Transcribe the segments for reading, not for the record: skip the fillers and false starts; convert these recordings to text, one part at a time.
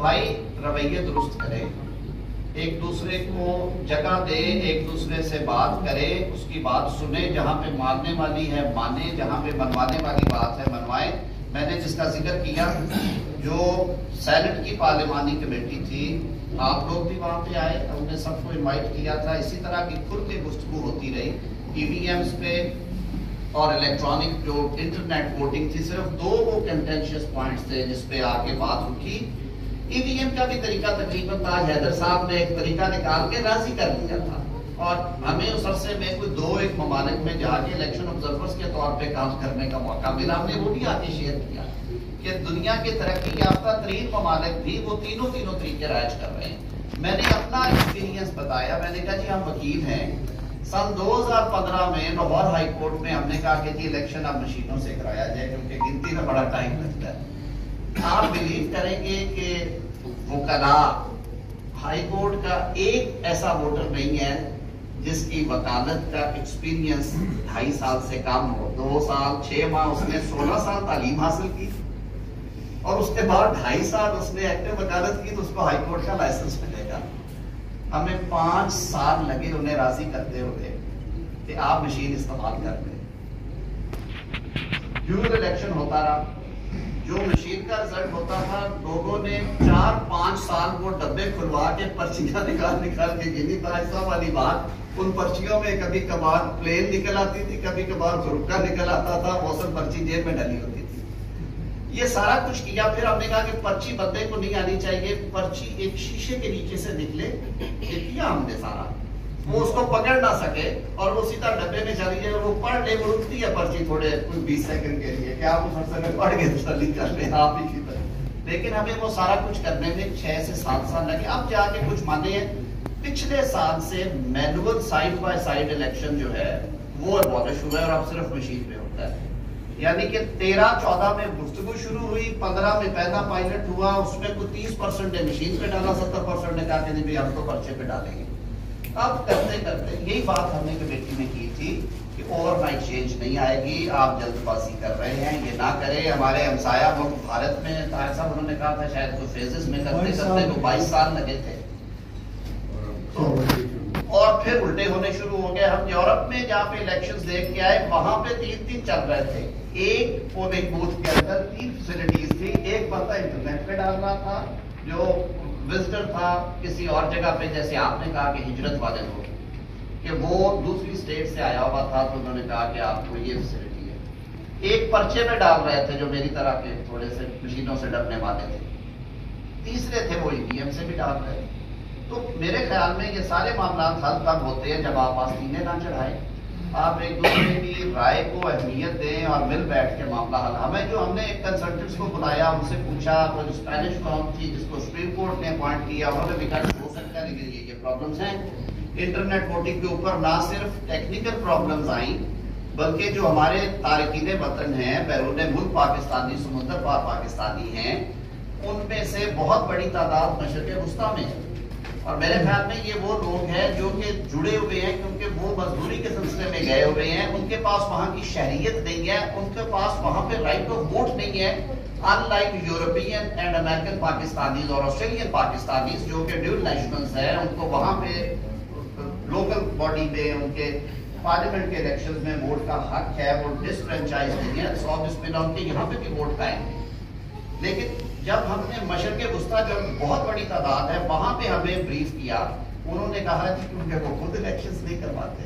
بھائی رویے درست کرے، ایک دوسرے کو جگہ دے، ایک دوسرے سے بات کرے، اس کی بات سنے، جہاں پہ ماننے والی ہے مانے، جہاں پہ منوانے والی بات ہے منوائے۔ میں نے جس کا ذکر کیا، جو سینٹ کی پارلیمانی کمیٹی تھی، آپ لوگ بھی وہاں پہ آئے، ہم نے سب کو انوائٹ کیا تھا، اسی طرح کی کھل کے گفتگو ہوتی رہی۔ ای وی ایمز پہ اور الیکٹرانک جو انٹرنیٹ ووٹنگ تھی، صرف 2 وہ کنٹینشیس پوائنٹس تھے جس پہ آگے بات اٹھی۔ ای وی ایم کا بھی طریقہ تقریباً تاج حیدر صاحب نے ایک طریقہ نکال کے راضی کر لیا تھا، اور ہمیں اس عرصے میں کوئی 2-1 ممالک میں جا کے الیکشن آبزرورز کے طور پہ کام کرنے کا موقع ملا۔ ہم نے وہ بھی آگے شیئر کیا کہ دنیا کے ترقی یافتہ ترین ممالک بھی وہ تینوں طریقے رائج کر رہے ہیں۔ میں نے اپنا ایکسپیرینس بتایا، میں نے کہا جی ہم وکیل ہیں، سن 2015 میں لاہور ہائی کورٹ میں ہم نے کہا کہ جی الیکشن اب مشینوں سے کرایا جائے کیونکہ گنتی میں بڑا ٹائم لگتا ہے۔ آپ بلیو کریں گے کہ وکلاء ہائی کورٹ کا ایک ایسا ووٹر نہیں ہے جس کی وکالت کا ایکسپیرینس 2.5 سال سے کم ہو۔ 2 سال 6 ماہ اس نے 16 سال تعلیم حاصل کی، اور اس کے بعد 2.5 سال اس نے ایکٹیو وکالت کی، تو اس کو ہائی کورٹ کا لائسنس ملے گا۔ ہمیں 5 سال لگے انہیں راضی کرتے ہوئے کہ آپ مشین استعمال کر لیں۔ ڈیول الیکشن ہوتا رہا، جو مشین کا رزلٹ ہوتا تھا، لوگوں نے 4-5 سال وہ ڈبے کھلوا کے پرچیاں نکال کے گنی۔ ایسا والی بات، ان پرچیوں میں کبھی کبھار پلین نکل آتی تھی، کبھی کبھار گروکا نکل آتا تھا، موسم پرچی جیب میں ڈلی ہوتی تھی۔ یہ سارا کچھ کیا، پھر ہم نے کہا کہ پرچی بندے کو نہیں آنی چاہیے، پرچی ایک شیشے کے نیچے سے نکلے، یہ کیا ہم نے سارا، وہ اس کو پکڑ نہ سکے اور وہ سیدھا ڈبے میں چلی جائے، اور وہ پڑھ لے، وہ رکتی ہے پرچی تھوڑے 20 سیکنڈ کے لیے کہ آپ اس سے پڑھ کے تسلی کر لیں آپ ہی کی طرح۔ لیکن ہمیں وہ سارا کچھ کرنے میں 6 سے 7 سال لگے۔ اب جا کے کچھ مانے ہیں، پچھلے سال سے manual side by side election جو ہے وہ ابالش ہوا ہے، اور اب صرف مشین پہ ہوتا ہے۔ یعنی کہ 13-14 میں گفتگو شروع ہوئی، 15 میں پہلا پائلٹ ہوا، اس میں کوئی 30% نے مشین پہ ڈالا، 70% نے کہا کہ نہیں ہم تو پرچے پہ ڈالیں گے۔ اب کرتے کرتے یہی بات ہم نے کمیٹی میں کی تھی کہ اوور نائٹ چینج نہیں آئے گی، آپ جلد بازی کر رہے ہیں، یہ نہ کریں۔ ہمارے ہمسایہ ملک بھارت میں طاہر صاحب انہوں نے کہا تھا شاید کوئی فیزز میں کرتے کرتے کو 22 سال لگے تھے، اور پھر الٹے ہونے شروع ہو گئے۔ ہم یورپ میں جہاں پہ الیکشنز دیکھ کے آئے، وہاں پہ 3 چل رہے تھے، ایک پولنگ بوتھ کے اندر 3 فیسلٹیز تھی، ایک بندہ انٹرنیٹ پہ ڈالنا تھا، جو وزٹر تھا کسی اور جگہ پہ، جیسے آپ نے کہا کہ ہجرت والے لوگ، کہ وہ دوسری اسٹیٹ سے آیا ہوا تھا، تو انہوں نے کہا کہ آپ کو یہ فیسلٹی ہے۔ ایک پرچے میں ڈال رہے تھے جو میری طرح کے تھوڑے سے مشینوں سے ڈرنے والے تھے، تیسرے تھے وہ ای وی ایم سے بھی ڈال رہے تھے۔ تو میرے خیال میں یہ سارے معاملات حل تب ہوتے ہیں جب آپ آستینے نہ چڑھائیں، آپ ایک دوسرے کی رائے کو اہمیت دیں اور مل بیٹھ کے معاملہ حل۔ ہم نے ایک کنسلٹنٹس کو بلایا، ان سے پوچھا، کوئی اسپینش قوم تھی جس کو سپریم کورٹ نے اپوائنٹ کیا، انہوں نے بھی کہا ہو سکتا ہے لیکن یہ پرابلمس ہیں۔ انٹرنیٹ ووٹنگ کے اوپر نہ صرف ٹیکنیکل پرابلمز آئیں، بلکہ جو ہمارے تارکین وطن ہیں، بیرون ملک پاکستانی، سمندر پار پاکستانی ہیں، ان میں سے بہت بڑی تعداد مشرق وسطیٰ میں ہے، اور میرے خیال میں یہ وہ لوگ ہیں جو کہ جڑے ہوئے ہیں، کیونکہ وہ مزدوری کے سلسلے میں گئے ہوئے ہیں، ان کے پاس وہاں کی شہریت نہیں ہے، ان کے پاس وہاں پہ رائٹ آف ووٹ نہیں ہے، in like European and American Pakistanis اور آسٹریلین پاکستانیز جو کہ ڈیول نیشنلز ہیں، ان کو وہاں پہ لوکل باڈی میں ان کے پارلیمنٹ کے الیکشنز میں ووٹ کا حق ہے، وہ ڈسفرینچائز نہیں ہے، 100 بسم اللہ ان کے یہاں پہ بھی ووٹ قائم ہے۔ لیکن جب ہم نے مشرق وسطیٰ جو بہت بڑی تعداد ہے وہاں پہ ہمیں بریف کیا، انہوں نے کہا کہ کیونکہ وہ خود الیکشنز نہیں کرواتے،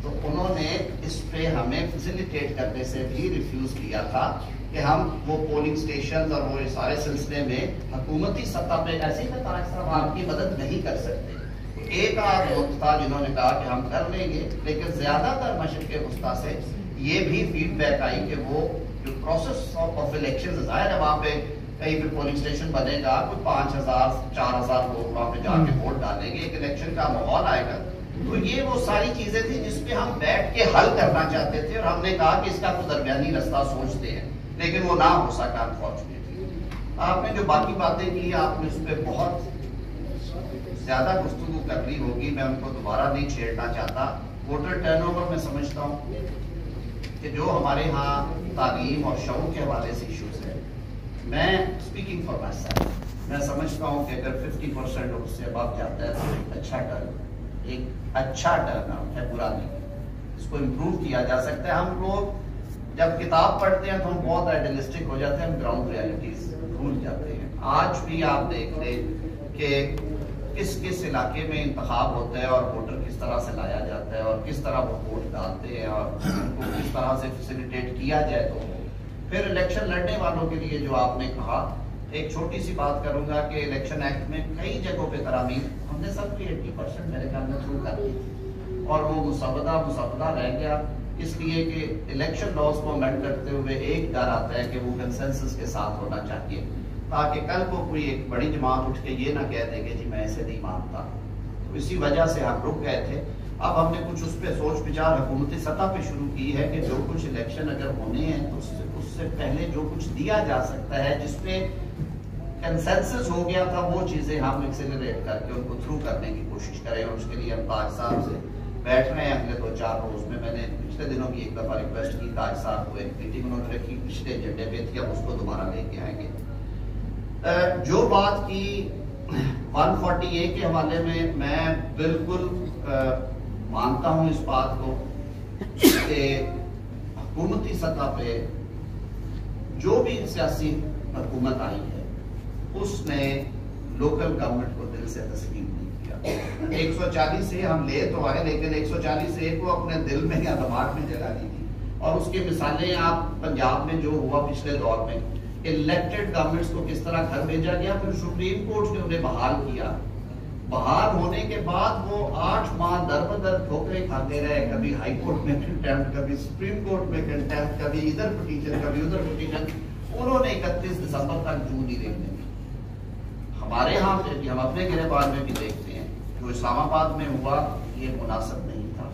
تو انہوں نے اس پہ ہمیں فیسیلیٹیٹ کرنے سے بھی ریفیوز کیا تھا کہ ہم وہ پولنگ سٹیشنز اور وہ سارے سلسلے میں حکومتی سطح پہ ایسے ہی طارق صاحب آپ کی مدد نہیں کر سکتے۔ ایک آدھ وقت تھا جنہوں نے کہا کہ ہم کر لیں گے، لیکن زیادہ تر مشرق وسطیٰ سے یہ بھی فیڈ بیک آئی کہ وہ جو پروسیس آف الیکشن ظاہر ہے، وہاں پہ کہیں پہ پولنگ سٹیشن بنے گا، کوئی 5000 4000 لوگ وہاں پہ جا کے ووٹ ڈالیں گے، ایک الیکشن کا ماحول آئے گا۔ تو یہ وہ ساری چیزیں تھیں جس پہ ہم بیٹھ کے حل کرنا چاہتے تھے، اور ہم نے کہا کہ اس کا کوئی درمیانی رستہ سوچتے ہیں، لیکن وہ نہ ہو سکا انفارچونیٹلی۔ آپ نے جو باقی باتیں کی، آپ نے اس پہ بہت زیادہ گفتگو کرنی ہوگی، میں ان کو دوبارہ نہیں چھیڑنا چاہتا۔ ووٹر ٹرن اوور میں سمجھتا ہوں کہ جو ہمارے ہاں تعلیم اور شعور کے حوالے سے ایشوز ہے، میں اسپیکنگ فار مائی سیلف میں سمجھتا ہوں کہ اگر 50% اس سے اباب جاتا ہے تو ایک اچھا ٹرن آؤٹ ہے، برا نہیں، اس کو امپروو کیا جا سکتا ہے۔ ہم لوگ جب کتاب پڑھتے ہیں تو ہم بہت آئیڈیلسٹک ہو جاتے ہیں، ہم گراؤنڈ ریالٹیز بھول جاتے ہیں۔ آج بھی آپ دیکھ لیں کہ کس کس علاقے میں انتخاب ہوتا ہے اور ووٹر کس طرح سے لایا جاتا ہے اور کس طرح وہ ووٹ ڈالتے ہیں اور ان کو کس طرح سے فیسیلیٹیٹ کیا جائے۔ تو پھر الیکشن لڑنے والوں کے لیے جو آپ نے کہا، ایک چھوٹی سی بات کروں گا کہ الیکشن ایکٹ میں کئی جگہوں پہ ترامیم ہم نے سب کی 80% میرے خیال میں تھرو کر دی تھی اور وہ مسودہ رہ گیا، اس لیے کہ الیکشن لاز کو امینڈ کرتے ہوئے ایک ڈر آتا ہے کہ وہ کنسنسس کے ساتھ ہونا چاہیے، تاکہ کل کو کوئی ایک بڑی جماعت اٹھ کے یہ نہ کہہ دے کہ جی میں ایسے نہیں مانتا۔ تو اسی وجہ سے ہم رک گئے تھے۔ اب ہم نے کچھ اس پہ سوچ بچار حکومتی سطح پہ شروع کی ہے کہ جو کچھ الیکشن اگر ہونے ہیں تو اس سے پہلے جو کچھ دیا جا سکتا ہے، جس پہ کنسنسس ہو گیا تھا، وہ چیزیں ہم ایکسیلریٹ کر کے ان کو تھرو کرنے کی کوشش کریں۔ اور اس کے لیے ہم تاج صاحب سے بیٹھ رہے ہیں اگلے 2-4 روز میں۔ میں نے پچھلے دنوں بھی ایک دفعہ ریکویسٹ کی تاج صاحب کو، ایک میٹنگ انہوں نے رکھی پچھلے ایجنڈے پہ تھی، اب اس کو دوبارہ لے کے آئیں گے۔ جو بات کی 140A کے حوالے میں بالکل مانتا ہوں اس بات کو کہ حکومتی سطح پہ جو بھی سیاسی حکومت آئی ہے اس نے لوکل گورنمنٹ کو دل سے تسلیم نہیں کیا۔ 140A ہم لے تو آئے، لیکن 140A کو اپنے دل میں یا دماغ میں جگہ دی تھی، اور اس کی مثالیں آپ پنجاب میں جو ہوا پچھلے دور میں، الیکٹڈ گورنمنٹس کو کس طرح گھر بھیجا گیا، پھر سپریم کورٹ نے انہیں بحال کیا۔ بحال ہونے کے بعد وہ 8 ماہ در بدر ٹھوکریں کھاتے رہے، کبھی ہائی کورٹ میں کنٹیمپٹ، کبھی سپریم کورٹ میں کنٹیمپٹ، کبھی ادھر پٹیشن کبھی ادھر پٹیشن۔ انہوں نے 31 دسمبر تک جو نہیں دیکھنے دی۔ ہمارے ہاں ہم اپنے گریبان میں بھی دیکھتے ہیں، جو اسلام آباد میں ہوا یہ مناسب نہیں تھا،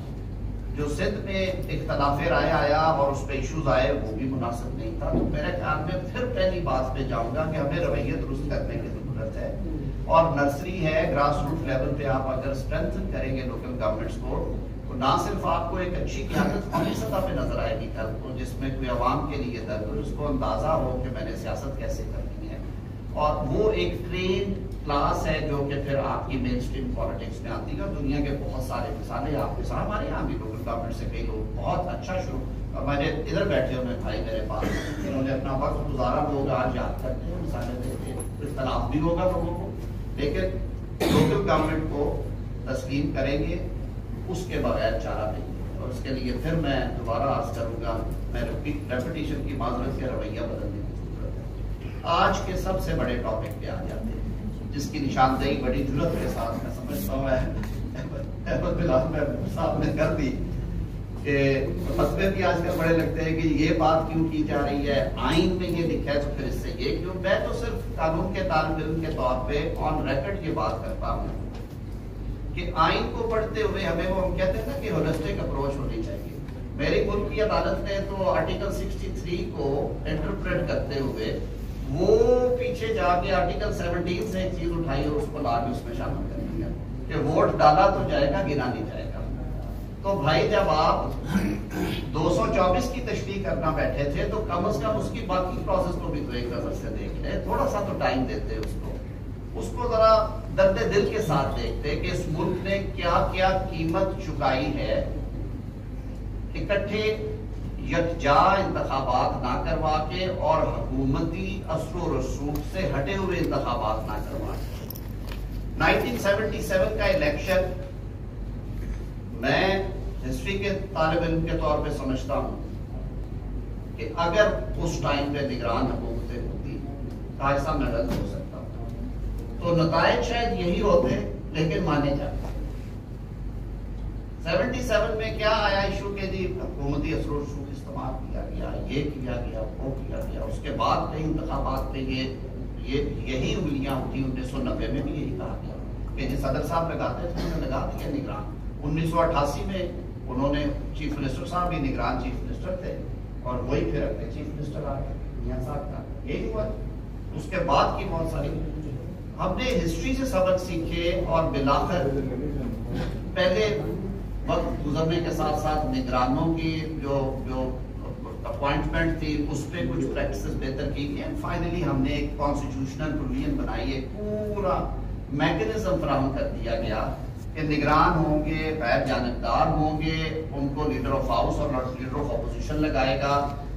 جو سندھ میں اختلاف رائے آیا اور اس پہ ایشوز آئے وہ بھی مناسب نہیں تھا۔ تو میرے خیال میں پھر پہلی بات پہ جاؤں گا کہ ہمیں رویہ درست کرنے کی ضرورت ہے، اور نرسری ہے، گراس روٹ لیول پہ آپ اگر اسٹرینتھن کریں گے لوکل گورنمنٹس کو، تو نہ صرف آپ کو ایک اچھی قیادت قومی سطح پہ نظر آئے گی کل کو، جس میں کوئی عوام کے لیے درد ہو، اس کو اندازہ ہو کہ میں نے سیاست کیسے کرنی ہے، اور وہ ایک ٹرینڈ کلاس ہے جو کہ پھر آپ کی مین اسٹریم پالیٹکس میں آتی ہے۔ اور دنیا کے بہت سارے مثالیں آپ کے ساتھ، ہمارے یہاں بھی لوکل گورنمنٹ سے کئی لوگ بہت اچھا شروع، اور میں نے ادھر بیٹھے ہوئے بھائی میرے پاس انہوں نے اپنا وقت گزارا، لوگ آج یاد کرتے ہیں، مثالیں دیتے ہیں، اختلاف بھی ہوگا لوگوں کو، لیکن لوکل گورنمنٹ کو تسلیم کریں گے، اس کے بغیر چارہ نہیں ہے۔ اور اس کے لیے پھر میں دوبارہ عرض کروں گا، میں ریپیٹیشن کی معذرت کے رویہ بدلنے کی ضرورت ہے۔ آج کے سب سے بڑے ٹاپک پہ آ جاتے ہیں، جس کی نشاندہی بڑی جرات کے ساتھ میں سمجھتا ہوں احمد بلال محبوب صاحب نے کر دی کہ مسئلے بھی آج کل بڑے لگتے ہیں کہ یہ بات کیوں کی جا رہی ہے، آئین میں یہ لکھا ہے تو پھر اس سے یہ کیوں۔ میں تو صرف قانون کے طالب علم کے طور پہ آن ریکارڈ یہ بات کرتا ہوں کہ آئین کو پڑھتے ہوئے ہمیں وہ ہم کہتے ہیں نا کہ ہولسٹک اپروچ ہونی چاہیے۔ میری ملک کی عدالت نے تو آرٹیکل 63 کو انٹرپریٹ کرتے ہوئے وہ پیچھے جا کے آرٹیکل 17 سے ایک چیز اٹھائی اور اس کو لا کے اس میں شامل کر دیا کہ ووٹ ڈالا تو جائے گا، گنا نہیں جائے گا۔ تو بھائی جب آپ 224 کی تشریح کرنا بیٹھے تھے تو کم از کم اس کی باقی پروسیس کو بھی تو ایک نظر سے دیکھ لیں، تھوڑا سا تو ٹائم دیتے اس کو ذرا درد دل کے ساتھ دیکھتے کہ اس ملک نے کیا کیا قیمت چکائی ہے اکٹھے یکجا انتخابات نہ کروا کے اور حکومتی اثر و رسوخ سے ہٹے ہوئے انتخابات نہ کروا کے۔ 1977 کا الیکشن میں ہسٹری کے طالب علم کے طور پہ سمجھتا ہوں کہ اگر اس ٹائم پہ نگران حکومتیں ہوتی تاج صاحب میں غلط ہو سکتا تو نتائج شاید یہی ہوتے، لیکن مانے جاتے۔ 77 میں کیا آیا ایشو کے جی حکومتی اثر و رسوخ استعمال کیا گیا، یہ کیا گیا، وہ کیا گیا۔ اس کے بعد کئی انتخابات پہ یہی انگلیاں اٹھی۔ 1990 میں بھی یہی کہا گیا کہ جی صدر صاحب لگاتے تھے، انہوں نے لگا دیا نگران۔ 1988 میں انہوں نے چیف منسٹر صاحب بھی نگران چیف منسٹر تھے، اور وہی پھر اگلے چیف منسٹر آ گئے میاں صاحب کا، یہی ہوا۔ اس کے بعد کی بہت ساری ہم نے ہسٹری سے سبق سیکھے، اور بلاخر پہلے وقت گزرنے کے ساتھ ساتھ نگرانوں کی جو اپوائنٹمنٹ تھی اس پہ کچھ پریکٹسز بہتر کی گئی. فائنلی ہم نے ایک کانسٹیٹیوشنل پروویژن بنائی ہے, پورا میکنزم فراہم کر دیا گیا کہ نگران ہوں گے, غیر جانبدار ہوں گے, ان کو لیڈر آف ہاؤس اور لیڈر آف اپوزیشن لگائے گا.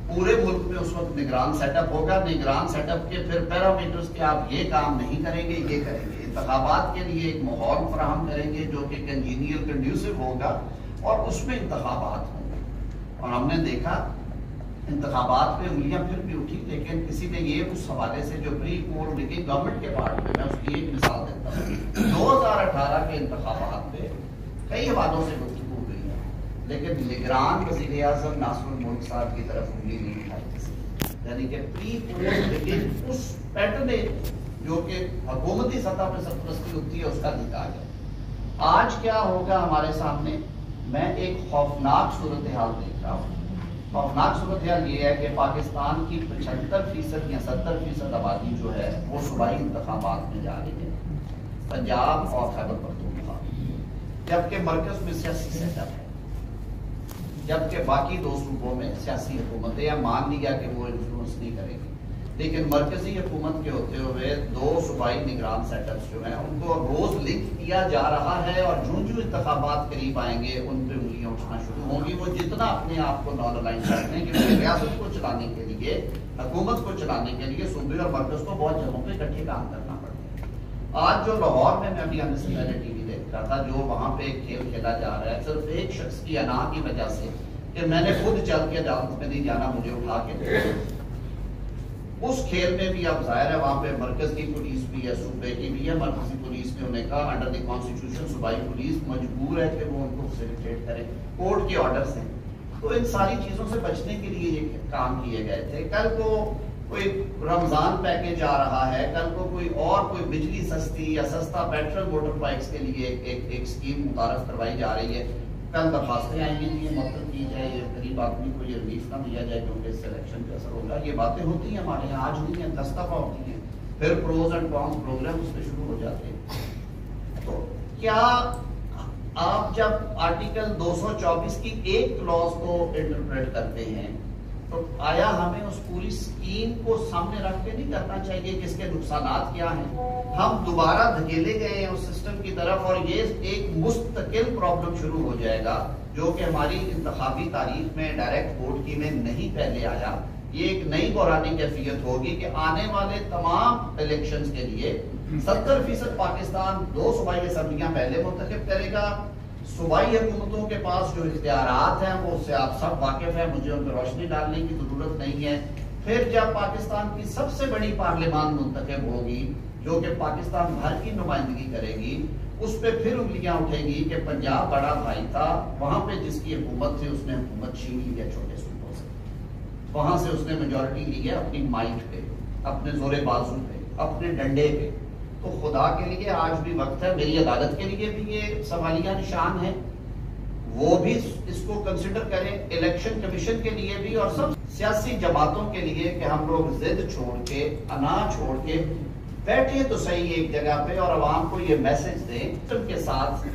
پورے ملک میں اس وقت نگران سیٹ اپ ہوگا. نگران سیٹ اپ کے پھر پیرامیٹرز کے آپ یہ کام نہیں کریں گے, یہ کریں گے. انتخابات کے لیے ایک ماحول فراہم کریں گے جو کہ کنجینیل کنڈیوسو ہوگا اور اس میں انتخابات ہوں گے. اور ہم نے دیکھا انتخابات پہ انگلیاں پھر بھی اٹھی, لیکن کسی نے یہ اس حوالے سے جو پری پول لکھی گورنمنٹ کے پارٹ پہ, میں اس کی ایک مثال دیتا ہوں. 2018 کے انتخابات پہ کئی حوالوں سے گفتگو ہوئی ہے, لیکن نگران وزیر اعظم ناصر الملک صاحب کی طرف انگلی نہیں اٹھائی کسی, یعنی کہ پری پول لکھی اس پیٹرنیج جو کہ حکومتی سطح پہ سرپرستی ہوتی ہے اس کا نکال ہے. آج کیا ہوگا ہمارے سامنے, میں ایک خوفناک صورتحال دیکھ رہا ہوں. خوفناک صورتحال یہ ہے کہ پاکستان کی 75% یا 70% آبادی جو ہے وہ صوبائی انتخابات میں جا رہی ہے, پنجاب اور خیبر پختونخوا, جبکہ مرکز میں سیاسی سیٹ اپ ہے, جبکہ باقی 2 صوبوں میں سیاسی حکومتیں یا مان لیا کہ وہ انفلوئنس نہیں کرے گی. لیکن مرکزی حکومت کے ہوتے ہوئے 2 صوبائی نگران سیٹ اپس جو ہیں ان کو روز لنک کیا جا رہا ہے, اور جو انتخابات قریب آئیں گے ان پہ انگلیاں اٹھنا شروع ہوں گی. وہ جتنا اپنے آپ کو نان الائن کرتے ہیں کہ ریاست کو چلانے کے لیے, حکومت کو چلانے کے لیے صوبے اور مرکز کو بہت جگہوں پہ اکٹھے کام کرنا پڑتا ہے. آج جو لاہور میں ابھی آنے سے پہلے ٹی وی دیکھ رہا تھا, جو وہاں پہ ایک کھیل کھیلا جا رہا ہے صرف ایک شخص کی انا کی وجہ سے کہ میں نے خود چل کے عدالت میں نہیں جانا, مجھے اٹھا کے اس کھیل میں بھی اب ظاہر ہے وہاں پہ مرکز کی پولیس بھی ہے, صوبے کی بھی ہے. مرکزی پولیس نے انہیں کہا انڈر دی کانسٹیٹیوشن صوبائی پولیس مجبور ہے کہ وہ ان کو فیسیلیٹیٹ کرے, کورٹ کے آرڈرز ہیں. تو ان ساری چیزوں سے بچنے کے لیے یہ کام کیے گئے تھے. کل کو کوئی رمضان پیکیج آ رہا ہے, کل کو کوئی بجلی سستی یا سستا پیٹرول موٹر بائکس کے لیے ایک اسکیم متعارف کروائی جا رہی ہے. کل درخواستیں آئیں گی یہ مطلب کی جائے, یہ غریب آدمی کو یہ ریلیف نہ دیا جائے کیونکہ اس سے الیکشن پہ اثر ہوگا. یہ باتیں ہوتی ہیں ہمارے یہاں, آج نہیں ہیں, 10 دفعہ ہوتی ہیں. پھر پروز اینڈ کونس پروگرام اس پہ شروع ہو جاتے ہیں. تو کیا آپ جب آرٹیکل 224 کی ایک کلوز کو انٹرپریٹ کرتے ہیں تو آیا ہمیں اس پوری اسکیم کو سامنے رکھ کے نہیں کرنا چاہیے کہ اس کے نقصانات کیا ہیں؟ ہم دوبارہ دھکیلے گئے ہیں اس سسٹم کی طرف, اور یہ ایک مستقل پرابلم شروع ہو جائے گا جو کہ ہماری انتخابی تاریخ میں ڈائریکٹ ووٹ کی میں نہیں پہلے آیا. یہ ایک نئی بحرانی کیفیت ہوگی کہ آنے والے تمام الیکشنز کے لیے 70% پاکستان 2 صوبائی اسمبلیاں پہلے منتخب کرے گا. صوبائی حکومتوں کے پاس جو اختیارات ہیں وہ اس سے آپ سب واقف ہیں, مجھے ان پہ روشنی ڈالنے کی ضرورت نہیں ہے. پھر جب پاکستان کی سب سے بڑی پارلیمان منتخب ہوگی جو کہ پاکستان بھر کی نمائندگی کرے گی, اس پہ پھر انگلیاں اٹھیں گی کہ پنجاب بڑا بھائی تھا, وہاں پہ جس کی حکومت تھی اس نے حکومت چھین لی ہے چھوٹے صوبوں سے, وہاں سے اس نے میجورٹی لی ہے اپنی مائٹ پہ, اپنے زور بازو پہ, اپنے ڈنڈے پہ. تو خدا کے لیے آج بھی وقت ہے, میری عدالت کے لیے بھی یہ سوالیہ نشان ہے, وہ بھی اس کو کنسیڈر کریں, الیکشن کمیشن کے لیے بھی اور سب سیاسی جماعتوں کے لیے کہ ہم لوگ ضد چھوڑ کے, انا چھوڑ کے بیٹھے تو صحیح ایک جگہ پہ اور عوام کو یہ میسج دیں سب کے ساتھ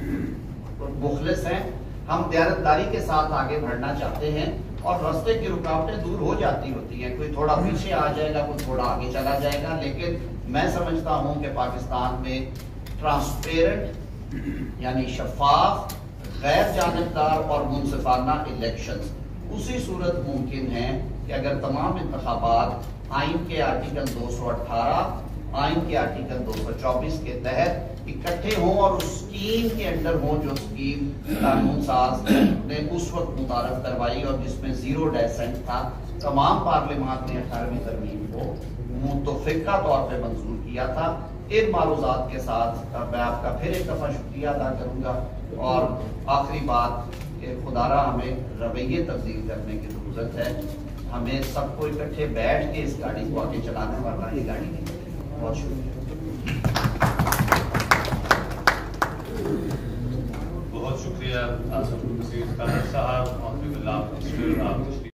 مخلص ہیں, ہم دیانتداری کے ساتھ آگے بڑھنا چاہتے ہیں اور راستے کی رکاوٹیں دور ہو جاتی ہوتی ہیں. کوئی تھوڑا پیچھے آ جائے گا, کوئی تھوڑا آگے چلا جائے گا, لیکن میں سمجھتا ہوں کہ پاکستان میں ٹرانسپیرنٹ یعنی شفاف, غیر جانبدار اور منصفانہ الیکشنز اسی صورت ممکن ہیں کہ اگر تمام انتخابات آئین کے آرٹیکل 218, آئین کے آرٹیکل 224 کے تحت اکٹھے ہوں اور اس اسکیم کے انڈر ہوں جو اسکیم قانون ساز نے اس وقت متعارف کروائی اور جس میں 0 ڈیسنٹ تھا. تمام پارلیمان نے 18ویں ترمیم کو متفقہ طور پہ منظور کیا تھا. ان معروضات کے ساتھ میں آپ کا پھر ایک دفعہ شکریہ ادا کروں گا, اور آخری بات کہ خدا را ہمیں رویے تبدیل کرنے کی ضرورت ہے. ہمیں سب کو اکٹھے بیٹھ کے اس گاڑی کو آگے چلانے والا یہ گاڑی نہیں. بہت شکریہ.